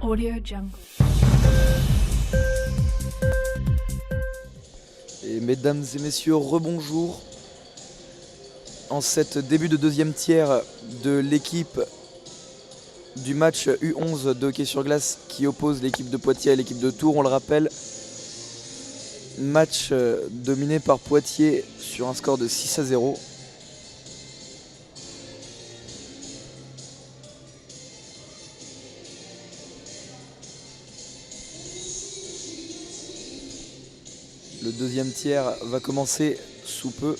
Audio Jungle. Et mesdames et messieurs, rebonjour. En cette début de deuxième tiers de l'équipe du match U11 de hockey sur glace qui oppose l'équipe de Poitiers à l'équipe de Tours, on le rappelle. Match dominé par Poitiers sur un score de 6-0. Le deuxième tiers va commencer sous peu.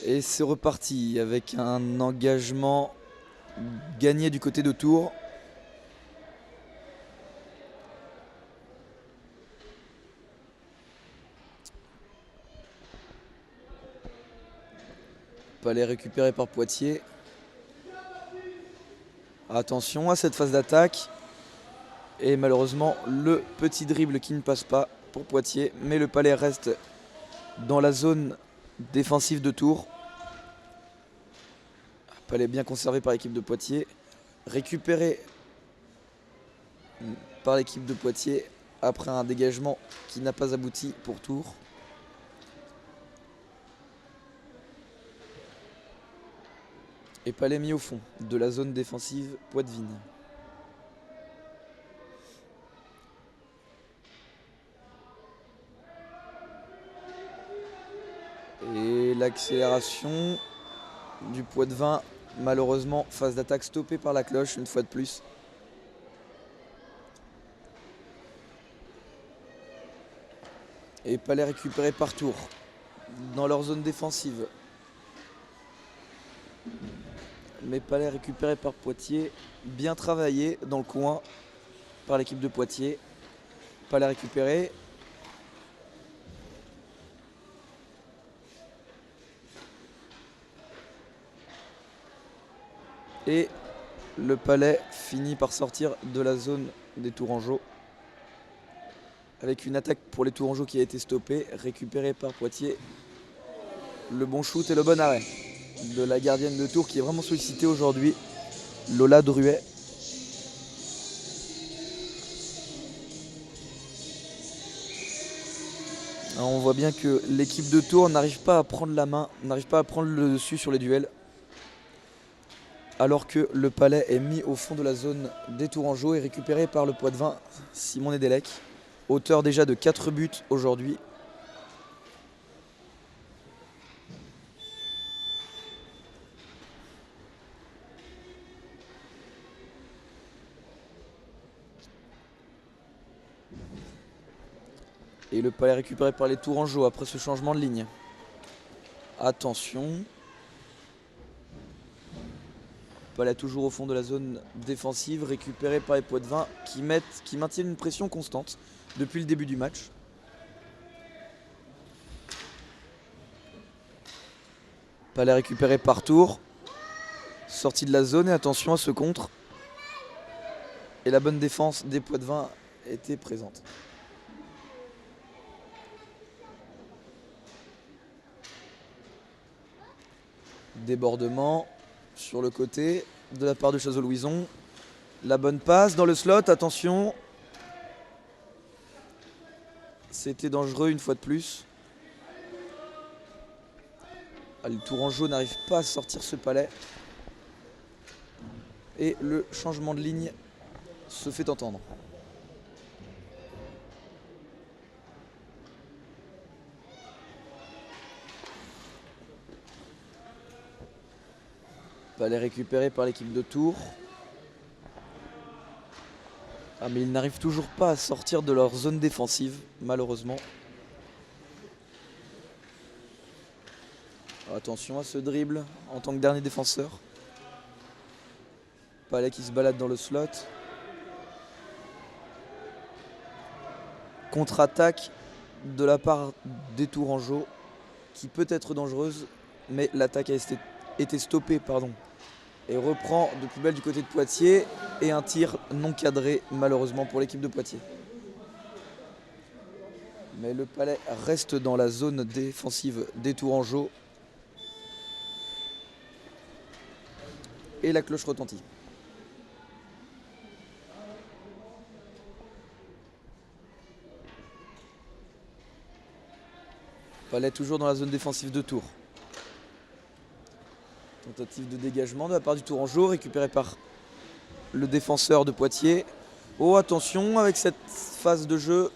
Et c'est reparti avec un engagement gagné du côté de Tours. Palais récupéré par Poitiers. Attention à cette phase d'attaque. Et malheureusement, le petit dribble qui ne passe pas pour Poitiers. Mais le Palais reste dans la zone défensive de Tours. Palais bien conservé par l'équipe de Poitiers. Récupéré par l'équipe de Poitiers après un dégagement qui n'a pas abouti pour Tours. Et Palais mis au fond de la zone défensive poitevine. Et l'accélération du Poitevin, malheureusement, phase d'attaque stoppée par la cloche une fois de plus. Et Palais récupéré par Tours dans leur zone défensive. Mais Palais récupéré par Poitiers, bien travaillé dans le coin par l'équipe de Poitiers. Palais récupéré. Et le Palais finit par sortir de la zone des Tourangeaux. Avec une attaque pour les Tourangeaux qui a été stoppée, récupérée par Poitiers. Le bon shoot et le bon arrêt de la gardienne de Tours qui est vraiment sollicitée aujourd'hui, Lola Druet. Alors on voit bien que l'équipe de Tours n'arrive pas à prendre la main, n'arrive pas à prendre le dessus sur les duels. Alors que le Palais est mis au fond de la zone des Tourangeaux et récupéré par le Poitevin Simon Nedelec, auteur déjà de 4 buts aujourd'hui. Et le Palais récupéré par les Tourangeaux après ce changement de ligne. Attention. Palais toujours au fond de la zone défensive, récupéré par les Poitevins qui maintiennent une pression constante depuis le début du match. Palais récupéré par Tours. Sortie de la zone et attention à ce contre. Et la bonne défense des Poitevins était présente. Débordement sur le côté de la part de Chazot-Louison. La bonne passe dans le slot, attention. C'était dangereux une fois de plus. Le Tourangeau n'arrive pas à sortir ce Palais. Et le changement de ligne se fait entendre. Palais récupéré par l'équipe de Tours. Ah mais ils n'arrivent toujours pas à sortir de leur zone défensive, malheureusement. Attention à ce dribble en tant que dernier défenseur. Palais qui se balade dans le slot. Contre-attaque de la part des Tourangeaux qui peut être dangereuse, mais l'attaque a été stoppée, et reprend de plus belle du côté de Poitiers, et un tir non cadré malheureusement pour l'équipe de Poitiers. Mais le Palais reste dans la zone défensive des Tourangeaux et la cloche retentit. Palais toujours dans la zone défensive de Tours. Tentative de dégagement de la part du Tourangeau, récupéré par le défenseur de Poitiers. Oh, attention avec cette phase de jeu.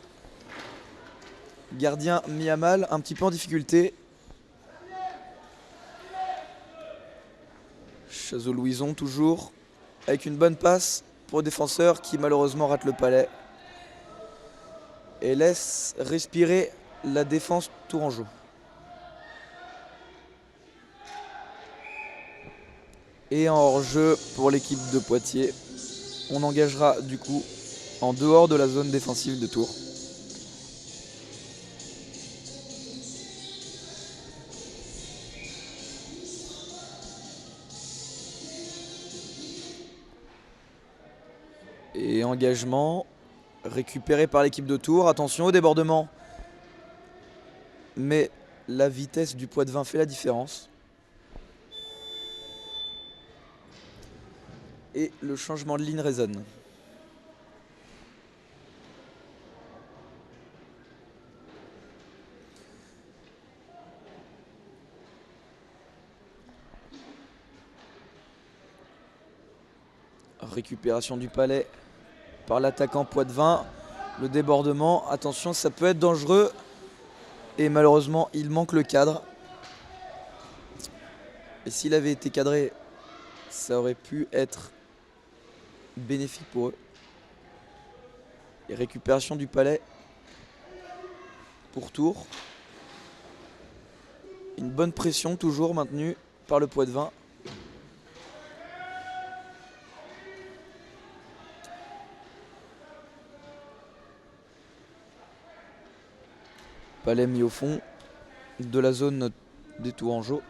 Gardien mis à mal, un petit peu en difficulté. Chazot-Louison toujours, avec une bonne passe pour le défenseur qui malheureusement rate le Palais. Et laisse respirer la défense Tourangeau. Et en hors-jeu pour l'équipe de Poitiers, on engagera du coup en dehors de la zone défensive de Tours. Et engagement récupéré par l'équipe de Tours. Attention au débordement. Mais la vitesse du Poitvin fait la différence. Et le changement de ligne résonne. Récupération du Palais par l'attaquant Poitvin. Le débordement, attention, ça peut être dangereux. Et malheureusement, il manque le cadre. Et s'il avait été cadré, ça aurait pu être bénéfique pour eux. Et récupération du Palais pour Tours. Une bonne pression toujours maintenue par le Poitvin. Palais mis au fond de la zone des Tourangeaux.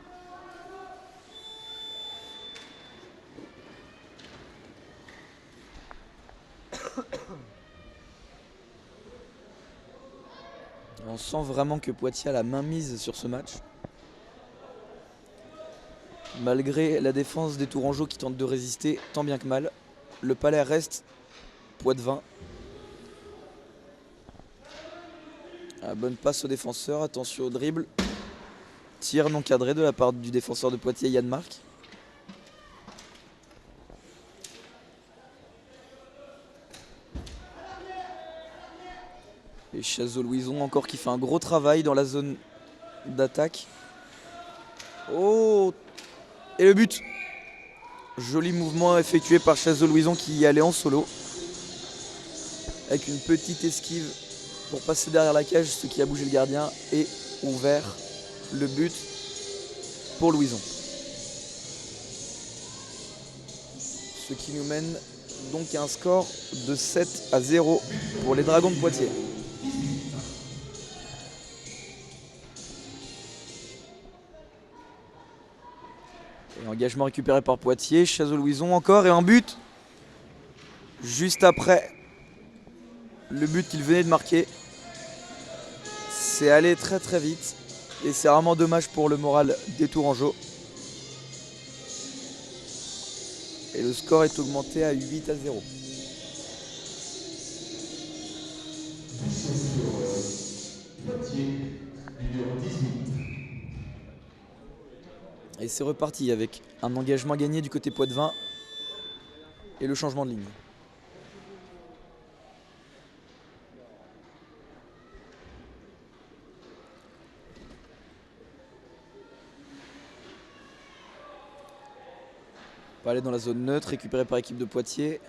On sent vraiment que Poitiers a la main mise sur ce match. Malgré la défense des Tourangeaux qui tentent de résister tant bien que mal, le Palais reste Poitvin. Bonne passe au défenseur, attention au dribble. Tir non cadré de la part du défenseur de Poitiers, Yann Marc. Et Chazot-Louison encore qui fait un gros travail dans la zone d'attaque. Oh! Et le but! Joli mouvement effectué par Chazot-Louison qui y allait en solo. Avec une petite esquive pour passer derrière la cage, ce qui a bougé le gardien, et ouvert le but pour Louison. Ce qui nous mène donc à un score de 7-0 pour les Dragons de Poitiers. Et engagement récupéré par Poitiers, Chazot-Louison encore, et un but juste après le but qu'il venait de marquer. C'est allé très très vite et c'est vraiment dommage pour le moral des Tourangeaux. Et le score est augmenté à 8-0. Et c'est reparti avec un engagement gagné du côté Poitvin et le changement de ligne. Palais dans la zone neutre, récupéré par l'équipe de Poitiers.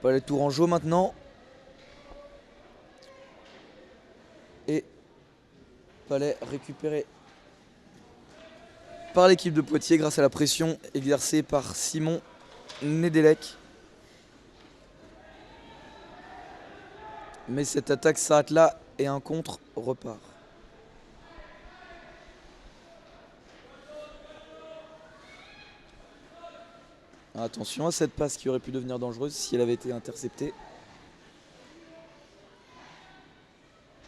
Palais Tourangeau maintenant. Et Palais récupéré par l'équipe de Poitiers grâce à la pression exercée par Simon Nedelec. Mais cette attaque s'arrête là et un contre repart. Attention à cette passe qui aurait pu devenir dangereuse si elle avait été interceptée.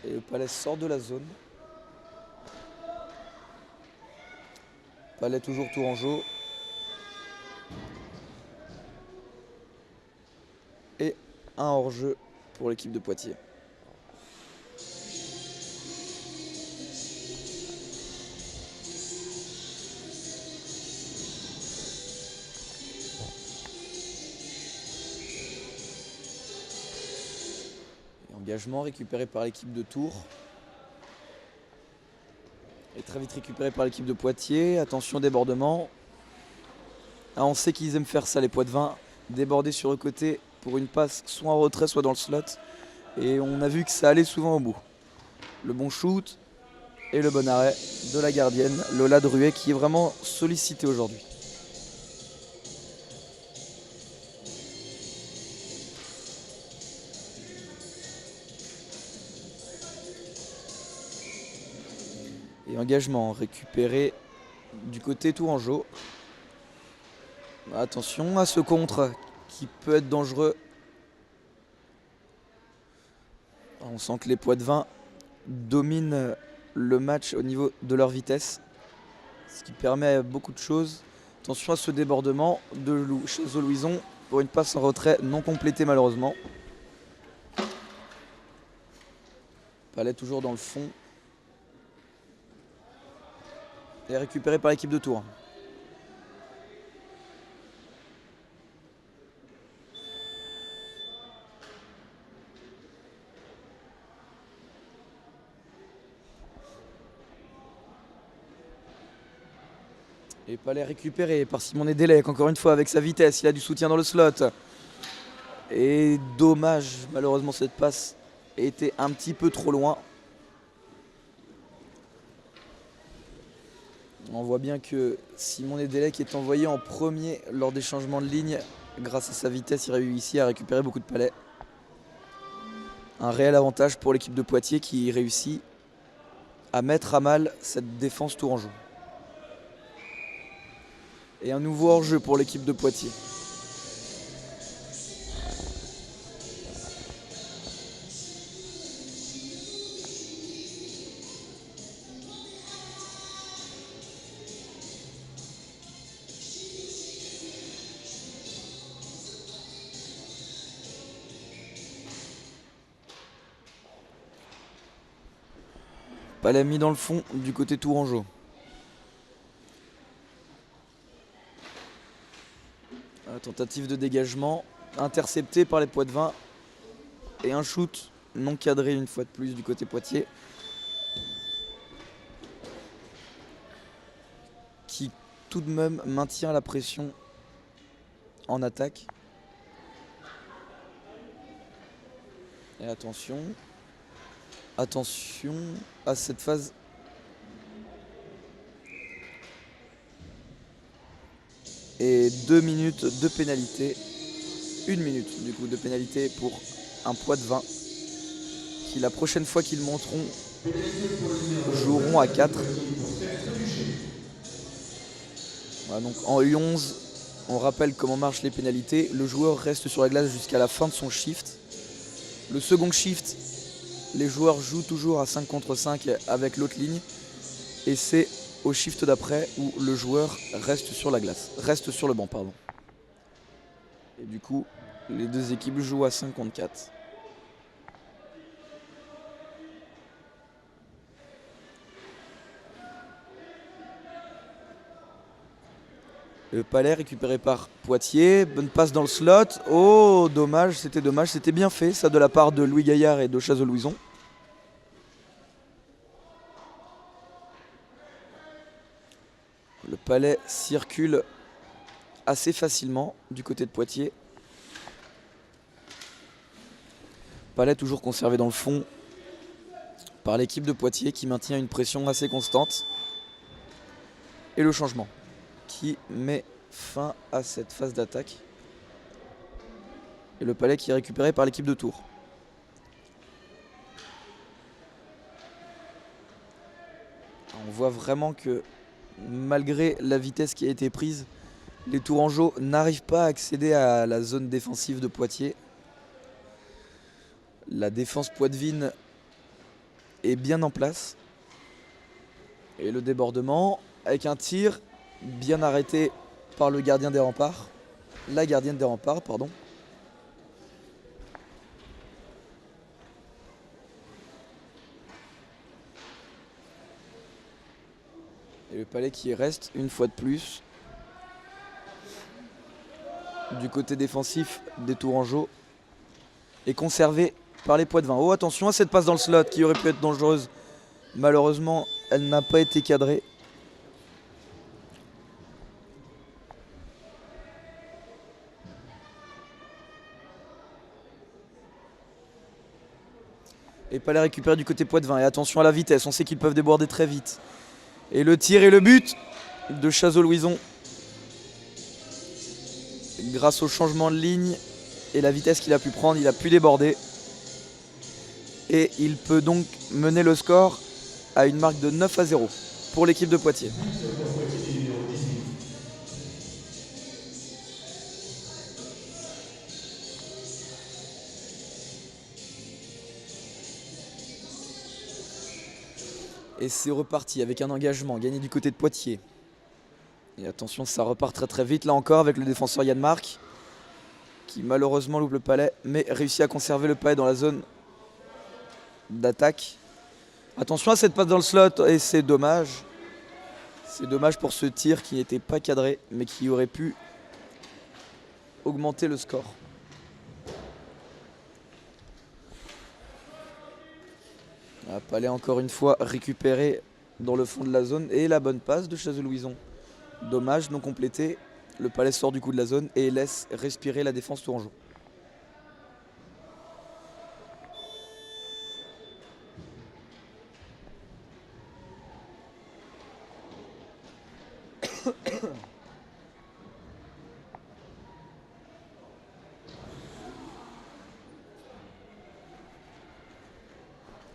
Et le Palais sort de la zone. Palais toujours Tourangeau. Et un hors-jeu pour l'équipe de Poitiers. Engagement récupéré par l'équipe de Tours. Et très vite récupéré par l'équipe de Poitiers. Attention débordement. Ah, on sait qu'ils aiment faire ça les Poitevins. Déborder sur le côté pour une passe soit en retrait soit dans le slot. Et on a vu que ça allait souvent au bout. Le bon shoot et le bon arrêt de la gardienne Lola Druet qui est vraiment sollicitée aujourd'hui. Et engagement récupéré du côté Tourangeau. Attention à ce contre qui peut être dangereux. On sent que les Poitevins dominent le match au niveau de leur vitesse, ce qui permet beaucoup de choses. Attention à ce débordement de Chazeau-Louison pour une passe en retrait non complétée malheureusement. Palais toujours dans le fond. Et récupéré par l'équipe de Tours. Et Palais récupéré par Simon Nedelec, encore une fois avec sa vitesse, il a du soutien dans le slot. Et dommage, malheureusement cette passe était un petit peu trop loin. On voit bien que Simon Nedelec est envoyé en premier lors des changements de ligne. Grâce à sa vitesse, il réussit à récupérer beaucoup de palais. Un réel avantage pour l'équipe de Poitiers qui réussit à mettre à mal cette défense Tourangeau. Et un nouveau hors-jeu pour l'équipe de Poitiers. Palais mis dans le fond du côté Tourangeau. Tentative de dégagement interceptée par les Poitevins. Et un shoot non cadré une fois de plus du côté Poitiers. Qui tout de même maintient la pression en attaque. Et attention. Attention à cette phase. Et 2 minutes de pénalité. 1 minute du coup de pénalité pour un Poitevin qui la prochaine fois qu'ils monteront joueront à 4. Voilà, donc en U11, on rappelle comment marchent les pénalités. Le joueur reste sur la glace jusqu'à la fin de son shift. Le second shift, les joueurs jouent toujours à 5 contre 5 avec l'autre ligne. Et c'est au shift d'après où le joueur reste sur la glace. Reste sur le banc, pardon. Et du coup, les deux équipes jouent à 5 contre 4. Le Palais récupéré par Poitiers. Bonne passe dans le slot. Oh, dommage, c'était bien fait, ça de la part de Louis Gaillard et de Chazeau-Louison. Le Palais circule assez facilement du côté de Poitiers. Palais toujours conservé dans le fond par l'équipe de Poitiers qui maintient une pression assez constante. Et le changement qui met fin à cette phase d'attaque. Et le palais qui est récupéré par l'équipe de Tours. On voit vraiment que malgré la vitesse qui a été prise, les Tourangeaux n'arrivent pas à accéder à la zone défensive de Poitiers. La défense poitevine est bien en place. Et le débordement avec un tir bien arrêté par le gardien des remparts. La gardienne des remparts, pardon. Et le palais qui reste une fois de plus du côté défensif des Tourangeaux est conservé par les Poitevins. Oh, attention à cette passe dans le slot qui aurait pu être dangereuse. Malheureusement, elle n'a pas été cadrée. Et Palais récupéré du côté Poitevin. Et attention à la vitesse, on sait qu'ils peuvent déborder très vite. Et le tir et le but de Chazot-Louison. Grâce au changement de ligne et la vitesse qu'il a pu prendre, il a pu déborder. Et il peut donc mener le score à une marque de 9-0 pour l'équipe de Poitiers. Et c'est reparti avec un engagement gagné du côté de Poitiers. Et attention, ça repart très très vite là encore avec le défenseur Yann Marc qui malheureusement loupe le palais mais réussit à conserver le palais dans la zone d'attaque. Attention à cette passe dans le slot et c'est dommage. C'est dommage pour ce tir qui n'était pas cadré mais qui aurait pu augmenter le score. Palais encore une fois récupéré dans le fond de la zone et la bonne passe de Chazot-Louison. Dommage non complété. Le Palais sort du coup de la zone et laisse respirer la défense tourangeau.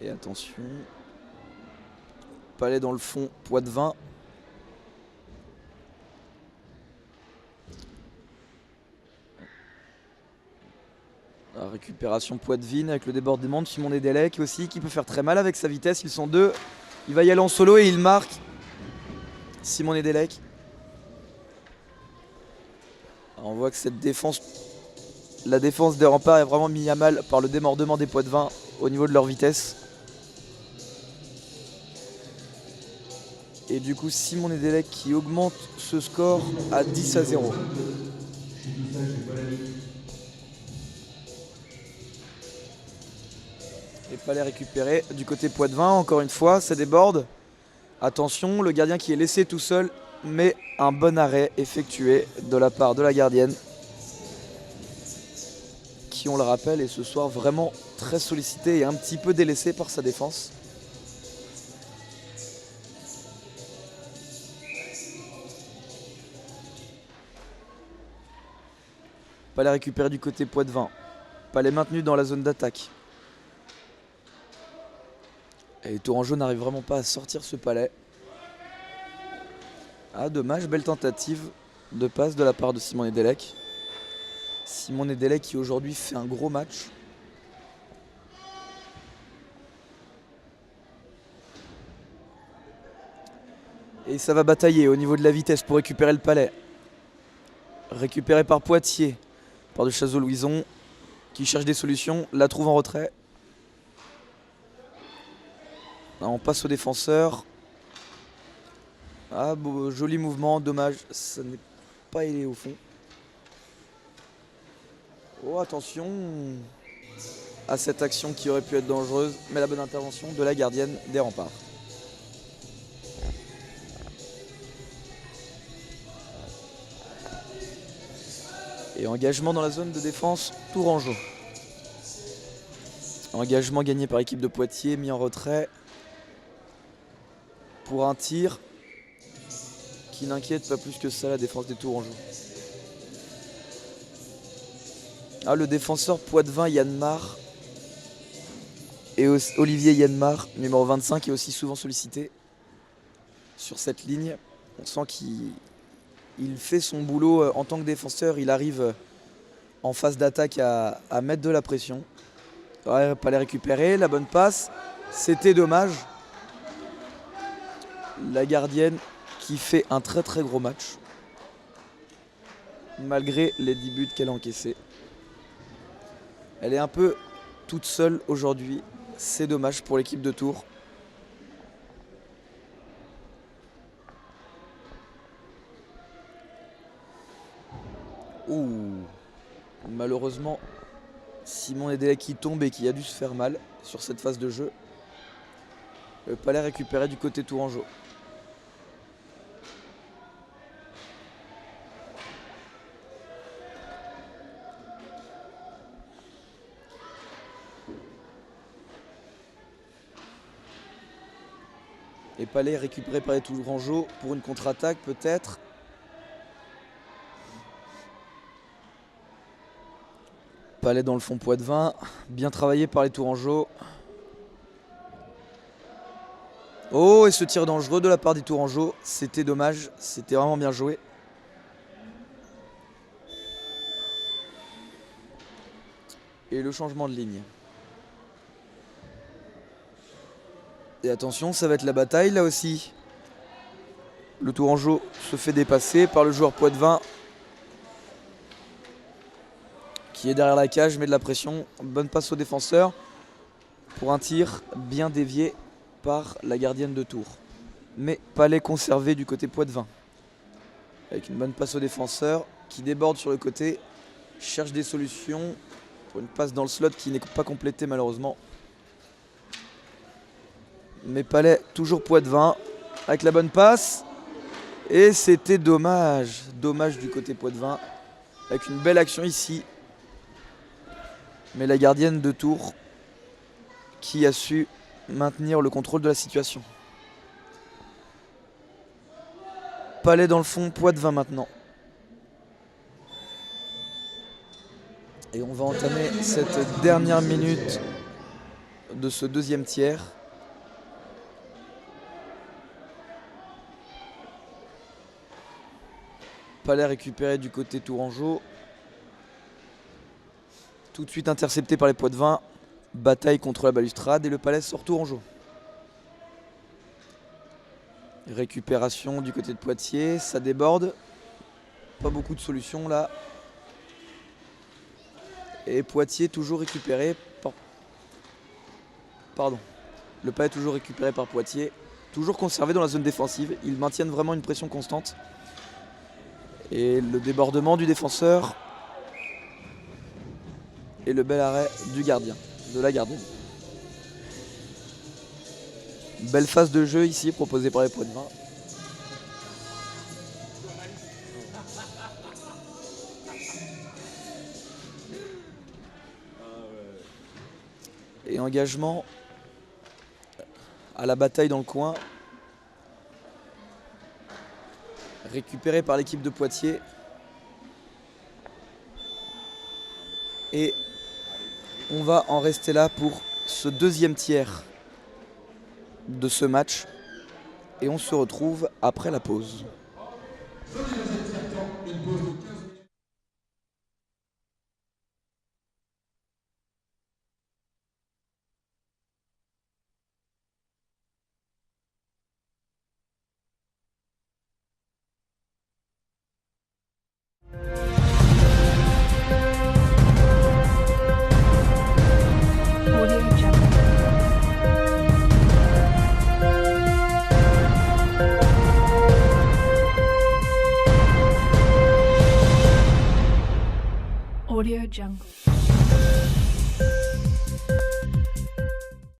Et attention. Palais dans le fond, Poitevin. La récupération poitevine avec le débordement de Simon Nedelec aussi qui peut faire très mal avec sa vitesse. Ils sont deux. Il va y aller en solo et il marque. Simon Nedelec. On voit que cette défense, la défense des remparts est vraiment mise à mal par le débordement des Poitevins au niveau de leur vitesse. Et du coup Simon Nedelec qui augmente ce score à 10-0. Et Palais récupéré du côté Poitevin, encore une fois, ça déborde. Attention, le gardien qui est laissé tout seul, mais un bon arrêt effectué de la part de la gardienne. Qui, on le rappelle, est ce soir vraiment très sollicité et un petit peu délaissé par sa défense. Palais récupéré du côté Poitevin. Palais maintenu dans la zone d'attaque. Et les Tourangeaux n'arrivent vraiment pas à sortir ce Palais. Ah, dommage, belle tentative de passe de la part de Simon Nedelec. Simon Nedelec qui aujourd'hui fait un gros match. Et ça va batailler au niveau de la vitesse pour récupérer le Palais. Récupéré par Poitiers, par de Chazot-Louison qui cherche des solutions, la trouve en retrait. On passe au défenseur. Ah, beau, joli mouvement, dommage, ça n'est pas allé au fond. Oh, attention à cette action qui aurait pu être dangereuse, mais la bonne intervention de la gardienne des remparts. Et engagement dans la zone de défense Tourangeau. Engagement gagné par l'équipe de Poitiers, mis en retrait pour un tir qui n'inquiète pas plus que ça la défense des Tourangeaux. Ah, le défenseur Poitvin Yanmar et Olivier Yanmar, numéro 25, est aussi souvent sollicité sur cette ligne. On sent qu'il fait son boulot en tant que défenseur. Il arrive en phase d'attaque à mettre de la pression. Ouais, pas les récupérer, la bonne passe. C'était dommage. La gardienne qui fait un très très gros match, malgré les 10 buts qu'elle a encaissés. Elle est un peu toute seule aujourd'hui. C'est dommage pour l'équipe de Tours. Ouh. Malheureusement, Simon Nedelec qui tombe et qui a dû se faire mal sur cette phase de jeu. Le Palais récupéré du côté tourangeau. Et Palais récupéré par les Tourangeaux pour une contre-attaque peut-être. Palais dans le fond Poitvin, bien travaillé par les Tourangeaux. Oh, et ce tir dangereux de la part des Tourangeaux, c'était dommage, c'était vraiment bien joué. Et le changement de ligne. Et attention, ça va être la bataille là aussi. Le Tourangeau se fait dépasser par le joueur Poitvin, qui est derrière la cage, met de la pression. Bonne passe au défenseur pour un tir bien dévié par la gardienne de Tours. Mais Palais conservé du côté Poitvin. Avec une bonne passe au défenseur qui déborde sur le côté, cherche des solutions pour une passe dans le slot qui n'est pas complétée malheureusement. Mais Palais toujours Poitvin avec la bonne passe. Et c'était dommage. Dommage du côté Poitvin. Avec une belle action ici. Mais la gardienne de Tours qui a su maintenir le contrôle de la situation. Palais dans le fond, Poitvin maintenant. Et on va entamer cette dernière minute de ce deuxième tiers. Palais récupéré du côté Tourangeau. Tout de suite intercepté par les Poitvin. Bataille contre la balustrade et le Palais sort Tourangeau. Récupération du côté de Poitiers, ça déborde. Pas beaucoup de solutions là. Et Poitiers toujours récupéré par... Pardon. Le Palais toujours récupéré par Poitiers. Toujours conservé dans la zone défensive. Ils maintiennent vraiment une pression constante. Et le débordement du défenseur. Et le bel arrêt du gardien, de la gardienne. Belle phase de jeu ici proposée par les Poitvin. Et engagement à la bataille dans le coin. Récupéré par l'équipe de Poitiers. Et on va en rester là pour ce deuxième tiers de ce match. Et on se retrouve après la pause. Audio Jungle.